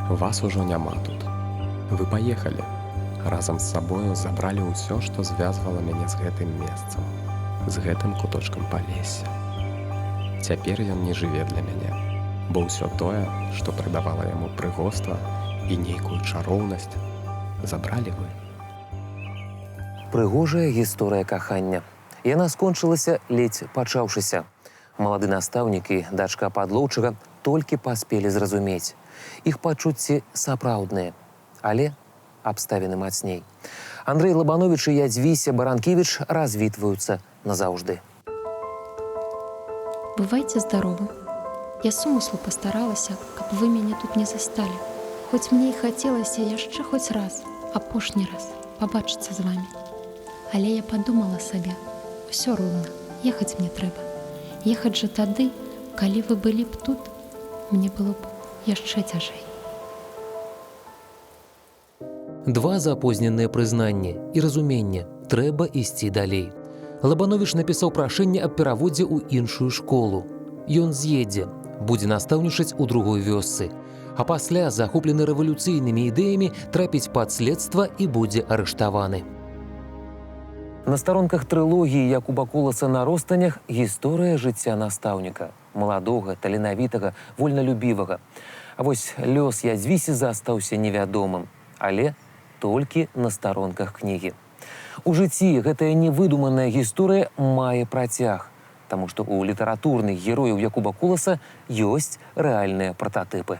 Вас ужо няма тут. Вы паехалі. Разам з сабою забралі ўсё, што звязвала мяне з гэтым месцам, з гэтым куточкам Палесся. Цяпер ён не жыве для мяне, бо ўсё тое, што прыдавала яму прыгоства і нейкую чароўнасць, забралі вы. Прыгожая гісторыя кахання. Яна скончылася ледзь пачаўшыся. Малады настаўнік і дачка падлоўчага толькі паспелі зразумець. Іх пачуцці сапраўдныя, але абставіны мацней. Андрэй Лабановіч і Ядзвіся Баранкевіч развітваюцца назаўжды. Бывайце здаровы. Я з умыслу пастаралася, каб вы мяне тут не засталі. Хоць мне і хацелася яшчэ хоць раз, апошні раз, пабачыцца з вамі. Але я падумала сабе, усё роўна, ехаць мне трэба. Ехаць жа тады, калі вы былі б тут, мне было б яшчэ цяжэй. Два запозненыя прызнанні і разуменне. Трэба ісці далей. Лабановіч напісаў прашэнне аб пераводзе ў іншую школу. Ён з'едзе, будзе настаўнічаць у другой вёсцы. А пасля, захоплены рэвалюцыйнымі ідэямі, трапіць пад следства і будзе арыштаваны. На старонках трылогіі Якуба Коласа «На ростанях» гісторыя жыцця настаўніка. Маладога, таленавітага, вольналюбівага. А вось лёс Ядзвісі застаўся невядомым. Але толькі на старонках кнігі. У жыцці гэтая невыдуманая гісторыя мае працяг, таму што ў літаратурных герояў Якуба Коласа ёсць рэальныя прататыпы.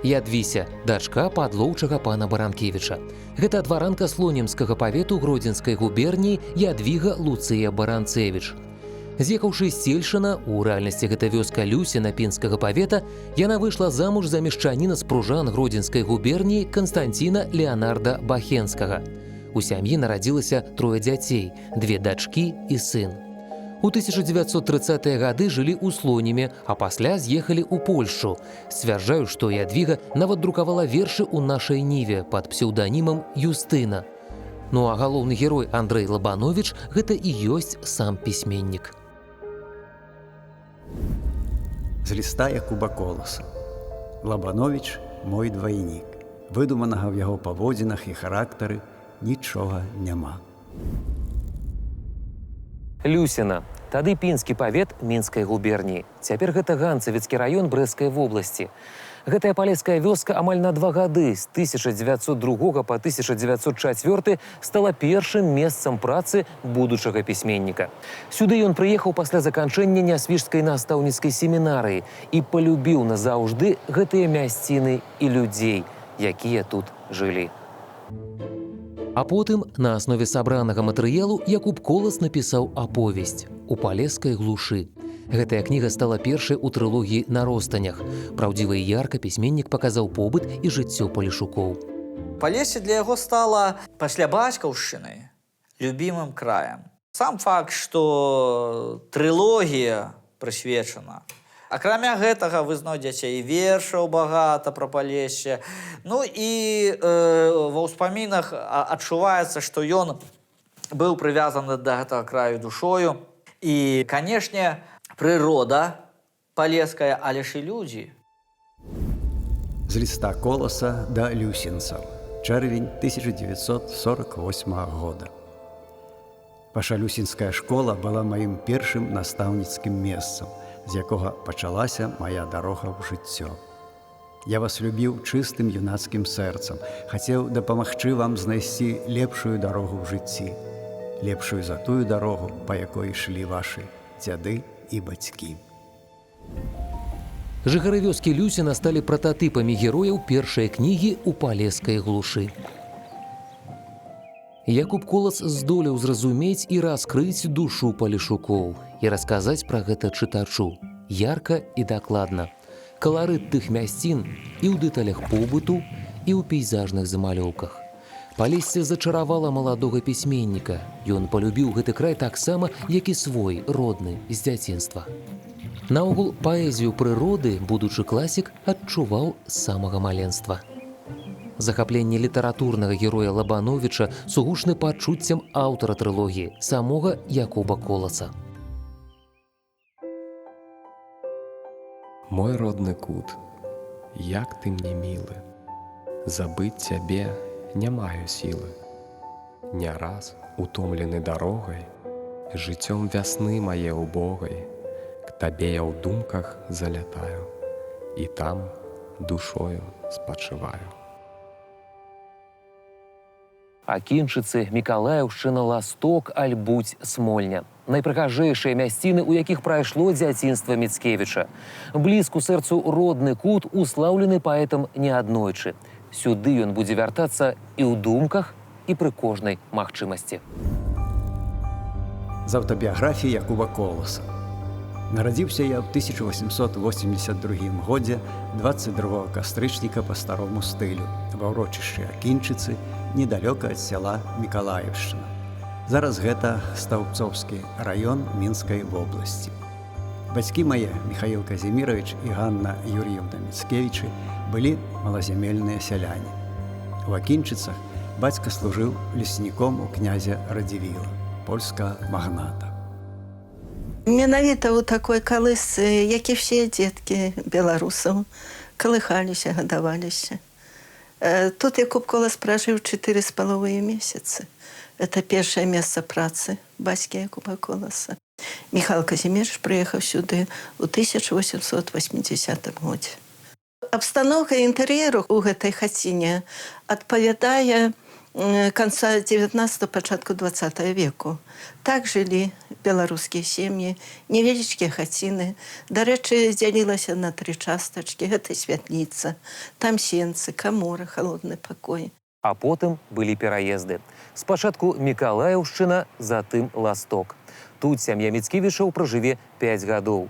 Ядвіся, дачка падлоўчага пана Баранкевіча. Гэта дваранка слонімскага павету Гродзенскай губерніі Ядвіга Луцыя Баранцевіч. З'ехаўшы з Сельшына, у рэальнасці гэта вёска Люсіна пінскага павета, яна выйшла замуж за мешчаніна з Пружан Гродзенскай губерніі Канстанціна Леанарда Бахенскага. У сям'і нарадзілася 3 дзяцей, 2 дачкі і сын. У 1930-е гады жылі ў Слоніме, а пасля з'ехалі ў Польшчу. Сцвярджаю, што Ядвіга нават друкавала вершы ў нашай ніве пад псеўданімам Юстына. Ну а галоўны герой Андрэй Лабановіч гэта і ёсць сам пісьменнік. З ліста Якуба Коласа. Лабановіч – мой двайнік. Выдуманага в яго паводзінах і характары нічога няма. Люсіна. Тады пінскі павет Мінскай губерніі. Цяпер гэта Ганцавіцкі раён Брэсцкай вобласці. Гэтая палеская вёска амаль на 2 гады, з 1902 па 1904, стала першым месцам працы будучага пісьменніка. Сюды ён прыехаў пасля заканчэння Нясвіжскай настаўніцкай семінарыі і палюбіў назаўжды гэтыя мясціны і людзей, якія тут жылі. А потым, на аснове сабранага матэрыялу, Якуб Колас напісаў аповесць «У палескай глушы». Гэтая кніга стала першай у трылогіі «На ростанях». Праўдзіва і ярка пісьменнік паказаў побыт і жыццё палешукоў. Палессе для яго стала пасля бацькаўшчыны любімым краем. Сам факт, што трылогія прысвечана. Акрамя гэтага вы знойдзеце і вершаў багата пра Палессе. Ну і ва ўспамінах адчуваецца, што ён быў прывязаны да гэтага краю душою. І, канешне, прырода палеская, але ж і людзі. З ліста Коласа да люсінцаў. Чэрвень 1948 года. Пашалюсінская школа была маім першым настаўніцкім месцам, з якога пачалася мая дарога ў жыццё. Я вас любіў чыстым юнацкім сэрцам, хацеў дапамагчы вам знайсці лепшую дарогу ў жыцці, лепшую за тую дарогу, па якой ішлі вашы дзяды і бацькі. Жыхары вёскі Люсіна сталі прататыпамі герояў першай кнігі «У палескай глушы». Якуб Колас здолеў зразумець і раскрыць душу палешукоў і расказаць пра гэта чытачу ярка і дакладна. Каларыт тых мясцін і ў дэталях побыту, і ў пейзажных замалёўках. Палессе зачаравала маладога пісьменніка. Ён палюбіў гэты край таксама, як і свой, родны, з дзяцінства. Наогул, паэзію прыроды будучы класік адчуваў з самага маленства. Захапленне літаратурнага героя Лабановіча сугучны пачуццям аўтара трылогіі, самога Якуба Коласа. Мой родны кут. як ты мне мілы. Забыць цябе не маю сілы. Не раз, утомлены дарогай, жыццём вясны мае убогай, к табе я ў думках залятаю, і там душою спачываю. Акінчыцы, Мікалаеўшчына, Ласток, Альбуць, Смольня. Найпрыгажэйшыя мясціны, у якіх прайшло дзяцінства Міцкевіча. Блізку сэрцу родны кут, услаўлены паэтам неаднойчы. Сюды ён будзе вяртацца і ў думках, і пры кожнай магчымасці. З аўтабіяграфіі Якуба Коласа. Нарадзіўся я ў 1882 годзе 22 кастрычніка па старому стылю ва ўрочышчы Акінчыцы, недалёка ад сяла Мікалаеўшчына. Зараз гэта Стаўбцоўскі раён Мінскай вобласці. Бацькі мае, Міхаіл Казімірович і Ганна Юр'евна Міцкевічы, былі малазямельныя сяляне. У Акінчыцах бацька служыў лесніком у князя Радзівіла, польскага магната. Менавіта ў такой калысцы, як і все дзеткі беларусаў, калыхаліся, гадаваліся. Тут Якуб Колас пражыў 4,5 месяцы. Это першае месца працы бацькі Якуба Коласа. Міхайл Казімірович прыехаў сюды ў 1880 годзе. Абстаноўка інтэр'еру ў гэтай хаціне адпавядае конца 19-го, пачатку 20 веку. Так жылі беларускія сем'і, невялічкія хаціны. Дарэчы, дзялілася на 3 частачкі. Гэта святліца, там сенцы, камора, халодны пакой. А потым былі пераезды. Спачатку Мікалаеўшчына, затым Ласток. Тут сям'я Міцкевічаў пражыве 5 гадоў.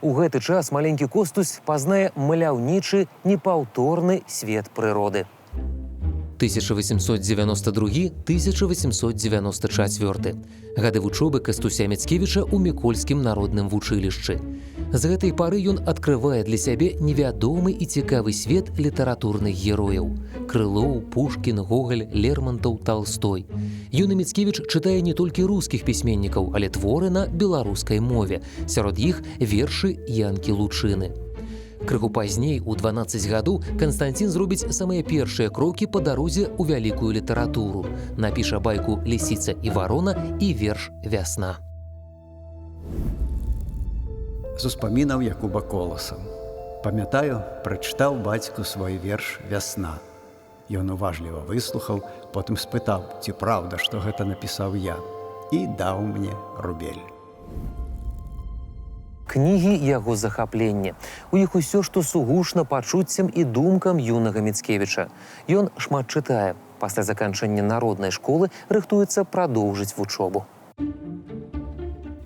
У гэты час маленькі Костусь пазнае маляўнічы, непаўторны свет прыроды. 1892-1894. Гады вучобы Кастуся Міцкевіча ў Мікольскім народным вучылішчы. З гэтай пары ён адкрывае для сябе невядомы і цікавы свет літаратурных герояў. Крылоў, Пушкін, Гоголь, Лермонтаў, Талстой. Юны Міцкевіч чытае не толькі рускіх пісьменнікаў, але творы на беларускай мове. Сярод іх вершы Янкі Лучыны. Крыху пазней, у 12 гадоў, Канстанцін зробіць самыя першыя крокі па дарозе ў вялікую літаратуру. Напіша байку «Лісіца і варона» і верш «Вясна». З успамінаў Якуба Коласа. Памятаю, прачытаў бацьку свой верш «Вясна». Ён уважліва выслухаў, потым спытаў, ці праўда, што гэта напісаў я, і даў мне рубель. Кнігі яго захаплення. У іх усё, што сугушна пачуццям і думкам юнага Міцкевіча. Ён шмат чытае. Пасля заканчэння народнай школы рыхтуецца прадоўжыць вучобу.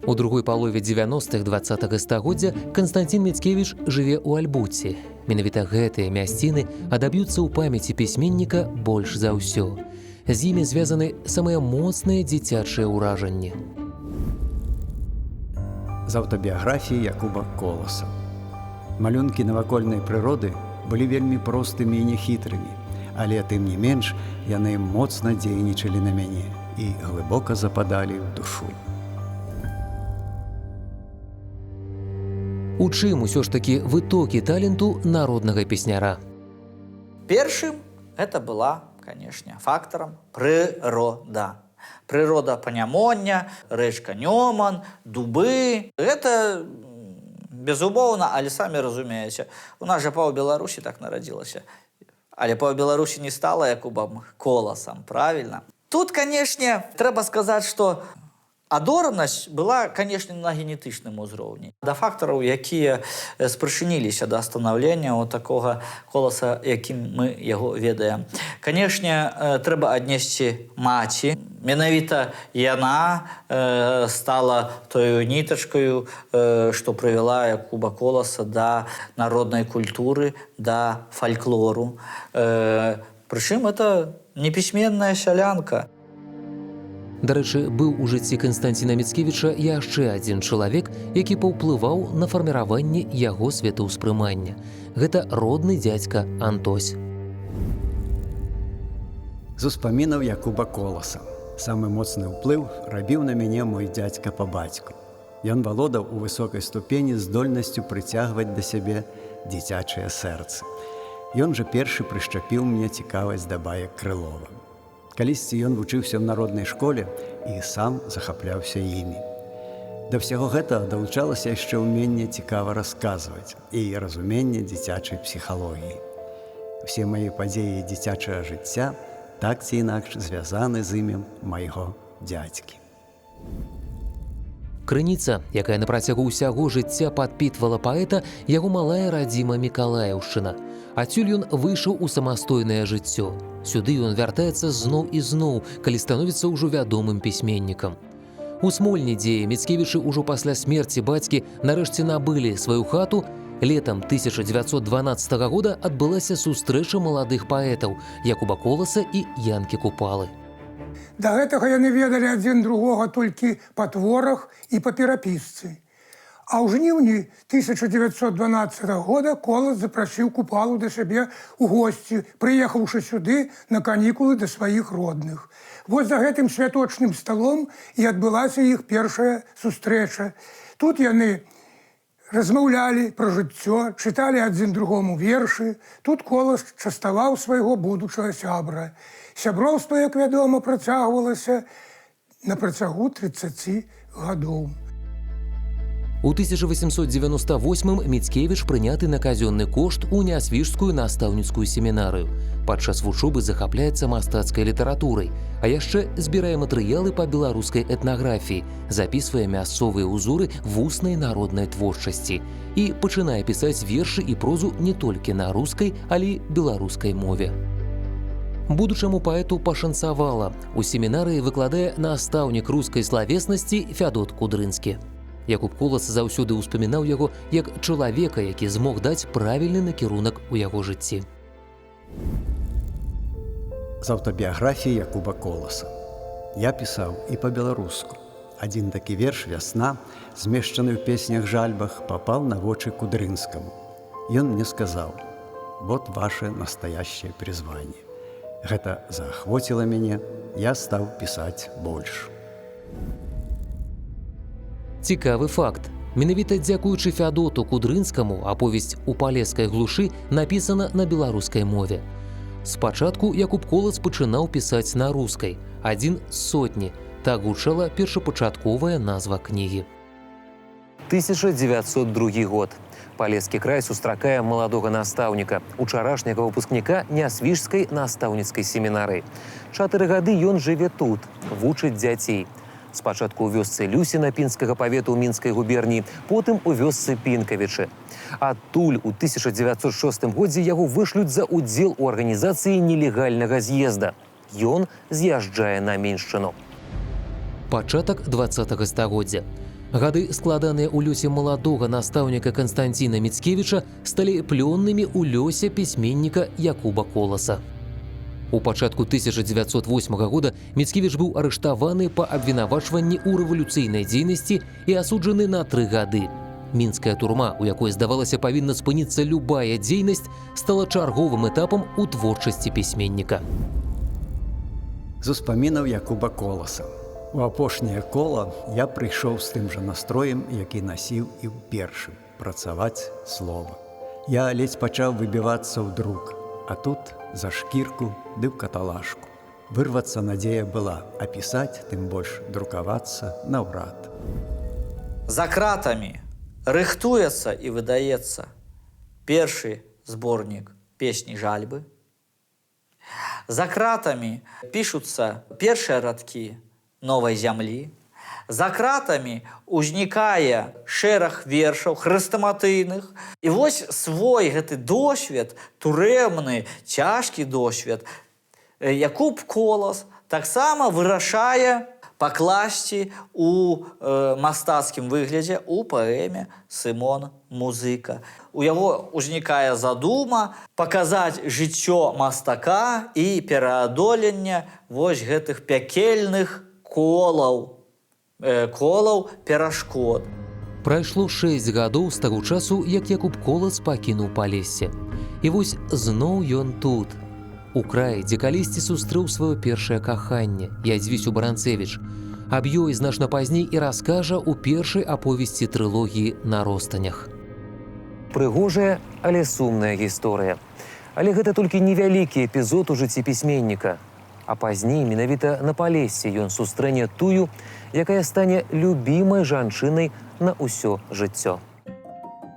У другой палове 90-х 20-го стагоддзя Канстанцін Міцкевіч жыве ў Альбуці. Менавіта гэтыя мясціны адаб'юцца ў памяці пісьменніка больш за ўсё. З імі звязаны самыя моцныя дзіцячыя ўражанні. З аўтабіяграфіі Якуба Коласа. Малюнкі навакольнай прыроды былі вельмі простымі і нехітрымі, але тым не менш яны моцна дзейнічалі на мяне і глыбока западалі ў душу. У чым усё ж такі вытокі таленту народнага песняра? Першым это была, конечно, фактаром прырода. Прырода Панямоння, рэчка Нёман, дубы. Гэта безумоўна, але самі разумееце. У нас жа паўбеларусі так нарадзілася. Але паўбеларусі не стала Якубам Коласам, правильно? Тут, конечно, трэба сказаць, што адоранасць была, конечно, на генетычным узроўні. Да фактараў, якія спрычыніліся да станаўлення такога Коласа, якім мы яго ведаем. Конечно, трэба аднесці маці. Менавіта яна стала тою нітачкаю, што прывяла Якуба Коласа да народнай культуры, да фальклору. Прычым это непісьменная сялянка. Дарэчы, быў у жыцці Канстанціна Міцкевіча яшчэ адзін чалавек, які паўплываў на фарміраванне яго светаўспрымання. Гэта родны дзядзька Антось. З успамінаў Якуба Коласа. Самы моцны ўплыў рабіў на мяне мой дзядзька па бацьку. Ён валодаў у высокай ступені здольнасцю прыцягваць да сябе дзіцячыя сэрцы. Ён жа першы прышчапіў мне цікавасць да баек Крылова. Калісьці ён вучыўся ў народнай школе і сам захапляўся імі. Да ўсяго гэтага далучалася яшчэ ўменне цікава расказваць і разуменне дзіцячай псіхалогіі. Усе мае падзеі дзіцячага жыцця так ці інакш звязаны з імем майго дзядзькі. Крыніца, якая на працягу ўсяго жыцця падпітвала паэта, яго малая радзіма Мікалаеўшчына. Адсюль ён выйшаў у самастойнае жыццё. Сюды ён вяртаецца зноў і зноў, калі становіцца ўжо вядомым пісьменнікам. У Смольні, дзе Міцкевічы ўжо пасля смерці бацькі нарэшце набылі сваю хату, летам 1912 года адбылася сустрэча маладых паэтаў Якуба Коласа і Янкі Купалы. Да гэтага яны ведалі адзін другога толькі па творах і па перапісцы. А ў жніўні 1912 года Колас запрасіў Купалу да сябе ў госці, прыехаўшы сюды на канікулы да сваіх родных. Вось за гэтым святочным сталом і адбылася іх першая сустрэча. Тут яны размаўлялі пра жыццё, чыталі адзін другому вершы. Тут Колас частаваў свайго будучага сябра. Сяброўства, як вядома, працягвалася на працягу 30 гадоў. У 1898 Міцкевіч прыняты на казённы кошт у Нясвіжскую настаўніцкую семінарыю. Падчас вучобы захапляецца мастацкай літаратурай, а яшчэ збірае матэрыялы па беларускай этнаграфіі, запісвае мясцовыя ўзоры вуснай народнай творчасці і пачынае пісаць вершы і прозу не толькі на рускай, але беларускай мове. Будучаму паэту пашанцавала. У семінарыі выкладае настаўнік рускай славеснасці Фядот Кудрынскі. Якуб Колас заўсёды ўспамінаў яго як чалавека, які змог даць правільны накірунак у яго жыцці. З аўтабіяграфіі Якуба Коласа. Я пісаў і па-беларуску. Адзін такі верш «Вясна», змешчаны ў песнях-жальбах, папаў на вочы Кудрынскаму. Ён мне сказаў: «Вот ваше настоящее призвание». Гэта заахвоціла мяне, я стаў пісаць больш. Цікавы факт. Менавіта дзякуючы Фядоту Кудрынскаму аповесць «У палескай глушы» напісана на беларускай мове. Спачатку Якуб Колас пачынаў пісаць на рускай, адзін з сотні. Так гучала першапачатковая назва кнігі. 1902 год. Палескі край сустракае маладога настаўніка, учарашняга выпускніка Нясвіжскай настаўніцкай семінарыі. 4 гады ён жыве тут, вучыць дзяцей. Спачатку ў вёсцы Люсіна пінскага павету ў Мінскай губерніі, потым у вёсцы Пінкавічы. Адтуль у 1906 годзе яго вышлюць за ўдзел у арганізацыі нелегальнага з'езда. Ён з'язджае на Меншчыну. Пачатак 20-го стагоддзя. Гады, складаныя ў лёсе маладога настаўніка Канстанціна Міцкевіча, сталі плённымі ў лёсе пісьменніка Якуба Коласа. У пачатку 1908 года Міцкевіч быў арыштаваны па абвінавачванні ў рэвалюцыйнай дзейнасці і асуджаны на 3 гады. Мінская турма, у якой, здавалася, павінна спыніцца любая дзейнасць, стала чарговым этапам у творчасці пісьменніка. З успамінаў Якуба Коласа. У апошняе кола я прыйшоў з тым жа настроем, які насіў і ў першым – працаваць слова. Я ледзь пачаў выбівацца ў друк, а тут за шкірку ды ў каталажку. Вырвацца надзея была, а пісаць, тым больш друкавацца наўрад. За кратамі рыхтуецца і выдаецца першы зборнік песні-жальбы. За кратамі пішуцца першыя радкі новай зямлі. За кратамі ўзнікае шэраг вершаў хрэстаматыйных. І вось свой гэты досвед, турэмны, цяжкі досвед, Якуб Колас таксама вырашае пакласці у мастацкім выглядзе у паэме «Сымон Музыка». У яго ўзнікае задума паказаць жыццё мастака і пераадоленне вось гэтых пякельных колаў перашкод. Прайшло 6 гадоў з таго часу, як Якуб Колас пакінуў Палессе. І вось зноў ён тут, у краі, дзе калісьці сустрэў сваё першае каханне, Ядзвісю Баранцевіч. Аб ёй значна пазней і раскажа ў першай аповесці трылогіі «На ростанях». Прыгожая, але сумная гісторыя. Але гэта толькі невялікі эпізод у жыцці пісьменніка. А пазней менавіта на Палесе ён сустрэне тую, якая стане любімай жанчынай на ўсё жыццё.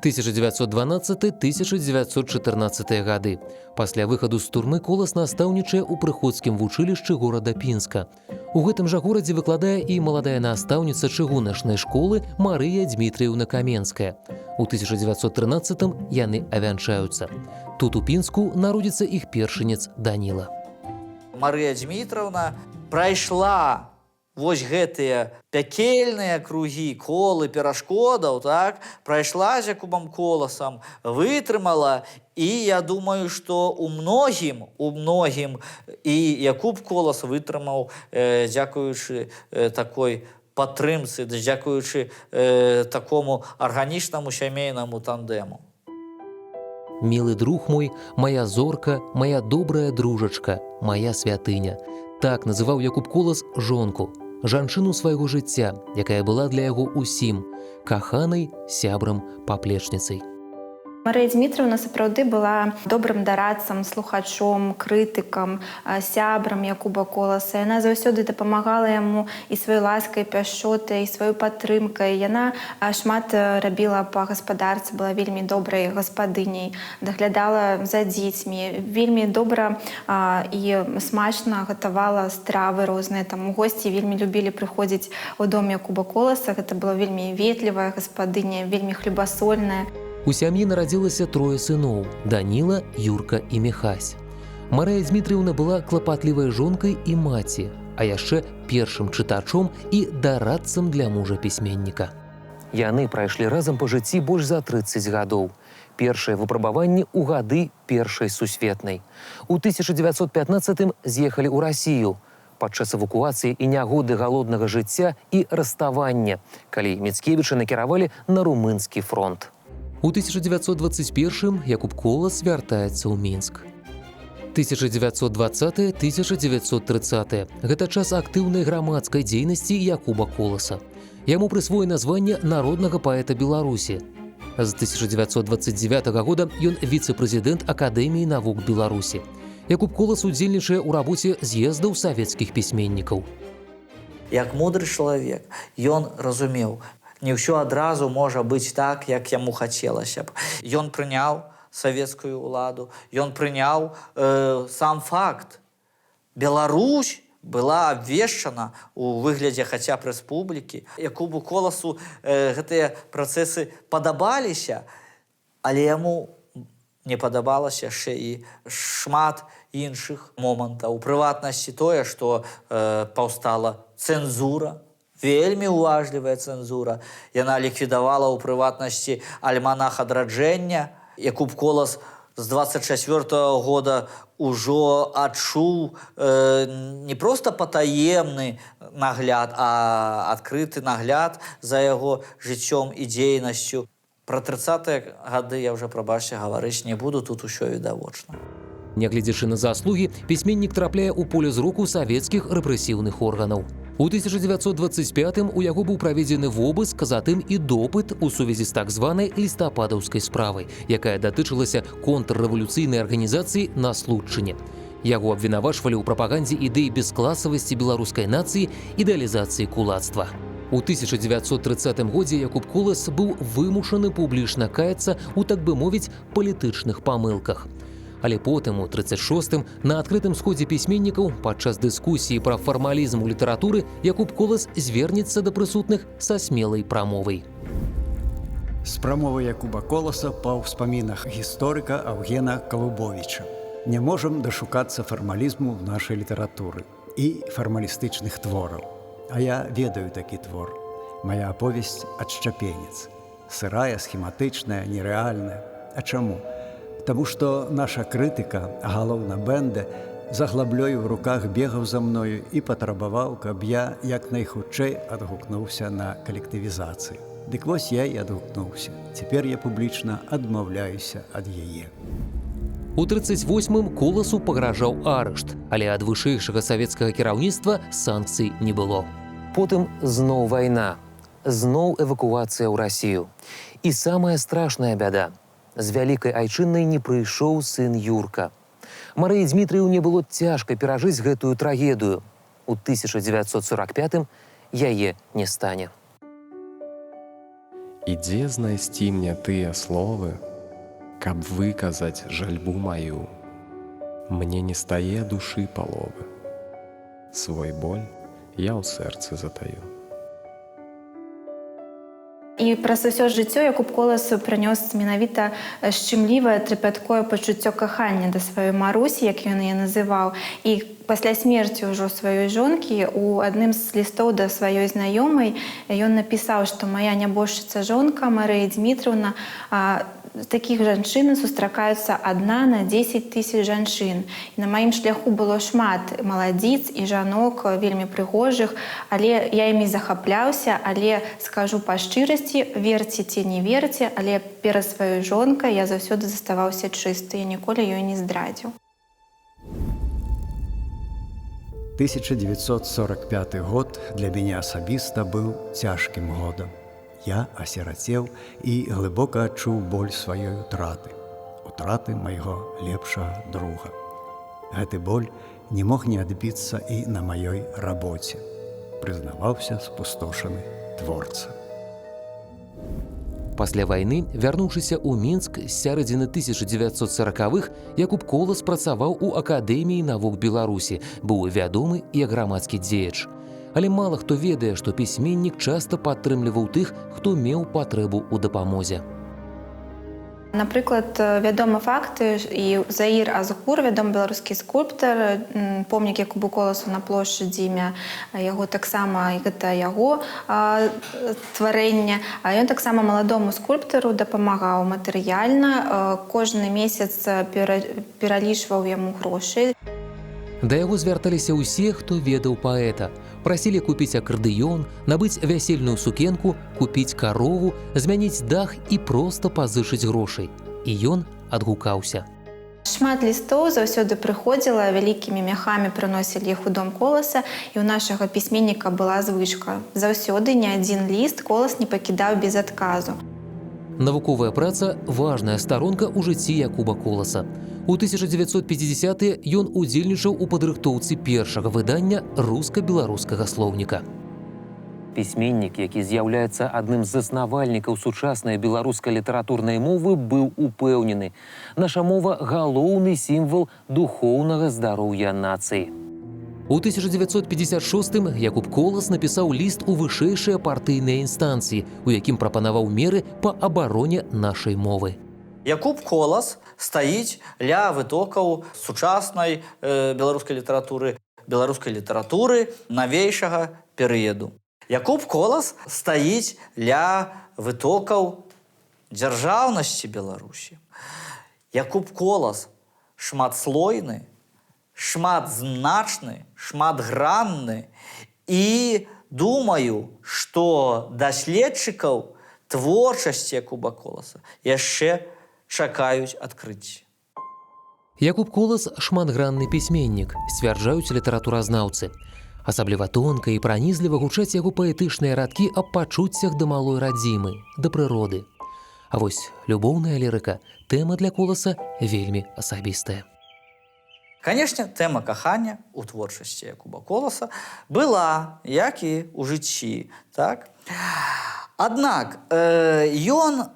1912-1914 гады. Пасля выхаду з турмы Колас настаўнічае ў прыходскім вучылішчы горада Пінска. У гэтым жа горадзе выкладае і маладая настаўніца чыгуначнай школы Марыя Дмітрыеўна Каменская. У 1913-м яны авянчаюцца. Тут у Пінску народзіцца іх першынец Даніла. Марыя Дмітровна прайшла вось гэтыя пякельныя кругі, колы перашкодаў, так, прайшла з Якубам Коласам, вытрымала, і я думаю, што у многім і Якуб Колас вытрымаў, дзякуючы такой падтрымцы, дзякуючы такому арганічнаму сямейнаму тандэму. «Мілы друг мой, моя зорка, моя добрая дружачка, моя святыня». Так называў Якуб Колас жонку, жанчыну свайго жыцця, якая была для яго ўсім, каханай, сябрам, паплечніцай. Марыя Дмітровна сапраўды была добрым дарадцам, слухачом, крытыкам, сябрам Якуба Коласа. Яна заўсёды дапамагала яму і сваёй ласкай, пяшчотай, і сваёй падтрымкай. Яна шмат рабіла па гаспадарцы, была вельмі добрай гаспадыняй, даглядала за дзецьмі, вельмі добра і смачна гатавала стравы розныя. Там у госці вельмі любілі прыходзіць у дом Якуба Коласа. Гэта была вельмі ветлівая гаспадыня, вельмі хлебасольная. У сям'і нарадзілася трое сыноў – Даніла, Юрка і Міхась. Марыя Дмітрыеўна была клапатлівай жонкай і маці, а яшчэ першым чытачом і дарадцам для мужа пісьменніка. Яны прайшлі разам па жыцці больш за 30 гадоў. Першае выпрабаванне ў гады Першай сусветнай. У 1915-м з'ехалі ў Расію падчас эвакуацыі і нягоды галоднага жыцця і раставання, калі Міцкевіча накіравалі на румынскі фронт. У 1921-м Якуб Колас вяртаецца ў Мінск. 1920-1930 – гэта час актыўнай грамадскай дзейнасці Якуба Коласа. Яму прысвоена званне народнага паэта Беларусі. З 1929 года ён віцэ-прэзідэнт Акадэміі навук Беларусі. Якуб Колас удзельнічае ў рабоце з'ездаў савецкіх пісьменнікаў. Як мудры чалавек, ён разумеў, не ўсё адразу можа быць так, як яму хацелася б. Ён прыняў савецкую ўладу, ён прыняў сам факт. Беларусь была абвешчана ў выглядзе хаця б рэспублікі. Якубу Коласу гэтыя працэсы падабаліся, але яму не падабалася яшчэ і шмат іншых момантаў. У прыватнасці тое, што паўстала цэнзура, вельмі уважлівая цэнзура. Яна ліквідавала ў прыватнасці альманах адраджэння. Якуб Колас з 24-го года ўжо адчуў не проста патаемны нагляд, а адкрыты нагляд за яго жыццём і дзейнасцю. Пра 30-е гады я ўжо, прабачце, гаварыць не буду, тут усё відавочна. Нягледзячы на заслугі, пісьменнік трапляе ў поле зроку савецкіх рэпрэсіўных органаў. У 1925-м у яго быў праведзены вобыск, затым і допыт у сувязі з так званай лістападаўскай справай, якая датычылася контррэвалюцыйнай арганізацыі на Случчыне. Яго абвінавачвалі ў прапагандзе ідэі бескласавасці беларускай нацыі, ідэалізацыі кулацтва. У 1930 годзе Якуб Колас быў вымушаны публічна каяцца ў, так бы мовіць, палітычных памылках. Але потым, у 36-м, на адкрытым сходзе пісьменнікаў падчас дыскусіі пра фармалізм у літаратуры Якуб Колас звернецца да прысутных са смелай прамовай. З прамовы Якуба Коласа па ўспамінах гісторыка Аўгена Калубовіча. Не можам дашукацца фармалізму в нашай літаратуры і фармалістычных твораў. А я ведаю такі твор. Мая аповесць «Адшчапенец». Сырая, схематычная, нерэальная. А чаму? Таму што наша крытыка, а галоўна Бэнда, за глаблёю в руках бегаў за мною і патрабаваў, каб я як найхутчэй адгукнуўся на калектывізацыю. Дык вось я і адгукнуўся. Цяпер я публічна адмаўляюся ад яе. У 38-м Коласу пагражаў арышт, але ад вышэйшага савецкага кіраўніцтва санкцый не было. Потым зноў вайна, зноў эвакуацыя ў Расію. І самая страшная бяда – з вялікай айчыннай не прыйшоў сын Юрка. Марыі Дмітрыўне было цяжка перажыць гэтую трагедыю. У 1945-м яе не стане. І дзе знайсці мне тыя словы, каб выказаць жальбу маю? Мне не стае душы паловы. Свой боль я ў сэрцы затаю. І праз усё жыццё Якуб Колас прынёс менавіта шчымлівае трапяткое пачуццё кахання да сваёй Марусі, як ён яе называў. І пасля смерці ўжо сваёй жонкі у адным з лістоў да сваёй знаёмай ён напісаў, што «Мая нябожчыца жонка Марыя Дмітраўна, такіх жанчын сустракаюцца 1 на 10 000 жанчын. І на маім шляху было шмат маладзіц і жанок вельмі прыгожых, але я імі захапляўся, але скажу па шчырасці, верце ці не верце, але перад сваёй жонкай я заўсёды заставаўся чысты, я ніколі ёй не здрадзіў». 1945 год для мяне асабіста быў цяжкім годам. Я асірацеў і глыбока адчуў боль сваёй утраты майго лепшага друга. Гэты боль не мог не адбіцца і на маёй рабоце, прызнаваўся спустошаны творца. Пасля вайны, вярнуўшыся ў Мінск з сярэдзіны 1940-х, Якуб Колас працаваў у Акадэміі навук Беларусі, быў вядомы як грамадскі дзеяч. Але мала хто ведае, што пісьменнік часта падтрымліваў тых, хто меў патрэбу ў дапамозе. Напрыклад, вядомы факты, і Заір Азгур, вядомы беларускі скульптар, помнік Якубу Коласу на плошчадзі імя яго таксама, гэта яго тварэнне. Ён таксама маладому скульптару дапамагаў матэрыяльна, кожны месяц пералічваў яму грошы. Да яго звярталіся ўсе, хто ведаў паэта. Прасілі купіць акардэён, набыць вясельную сукенку, купіць карову, змяніць дах і проста пазычыць грошай. І ён адгукаўся. Шмат лістоў заўсёды прыходзіла, вялікімі мяхамі прыносілі іх у дом Коласа, і ў нашага пісьменніка была звычка. Заўсёды ні адзін ліст Колас не пакідаў без адказу. Навуковая праца – важная старонка ў жыцці Якуба Коласа. У 1950-е ён удзельнічаў у падрыхтоўцы першага выдання руска-беларускага слоўніка. Пісьменнік, які з'яўляецца адным з заснавальнікаў сучаснай беларускай літаратурнай мовы, быў упэўнены. Наша мова – галоўны сімвал духоўнага здароўя нацыі. У 1956-м Якуб Колас напісаў ліст у вышэйшыя партыйныя інстанцыі, у якім прапанаваў меры па абароне нашай мовы. Якуб Колас стаіць ля вытокаў сучаснай беларускай літаратуры навейшага перыяду. Якуб Колас стаіць ля вытокаў дзяржаўнасці Беларусі. Якуб Колас шматслойны, шматзначны, шматгранны і думаю, што даследчыкаў творчасці Якуба Коласа яшчэ чакаюць адкрыцці. Якуб Колас – шматгранны пісьменнік, сцвярджаюць літаратуразнаўцы. Асабліва тонка і пранізліва гучаць яго паэтычныя радкі аб пачуццях да малой радзімы, да прыроды. А вось любоўная лірыка – тэма для Коласа вельмі асабістая. Канешне, тэма кахання ў творчасці Якуба Коласа была, як і ў жыцці. Так? Аднак ён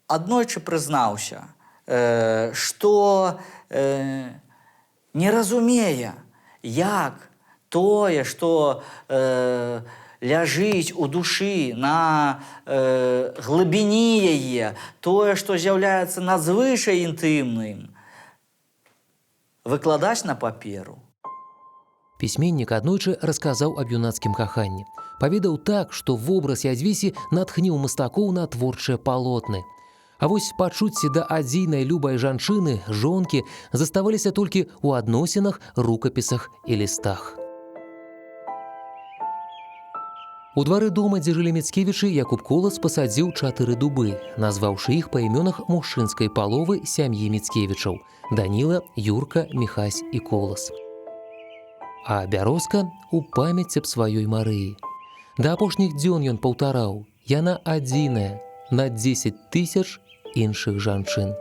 аднойчы прызнаўся, што не разумее, як тое, што ляжыць у душы на глыбіні яе, тое, што з'яўляецца надзвычай інтымным, выкладаць на паперу. Пісьменнік аднойчы расказаў аб юнацкім каханні. Паведаў так, што вобраз Ядзьвісі натхніў мастакоў на творчыя палотны. А вось пачуцці да адзінай любай жанчыны, жонкі, заставаліся толькі ў адносінах, рукапісах і лістах. У двары дома, дзе жылі Міцкевічы, Якуб Колас пасадзіў 4 дубы, назваўшы іх па імёнах мужчынскай паловы сям'і Міцкевічаў – Даніла, Юрка, Міхась і Колас. А бярозка у памяць аб сваёй Марыі. Да апошніх дзён ён паўтараў: «Яна адзіная, на 10 000 іншых жанчын.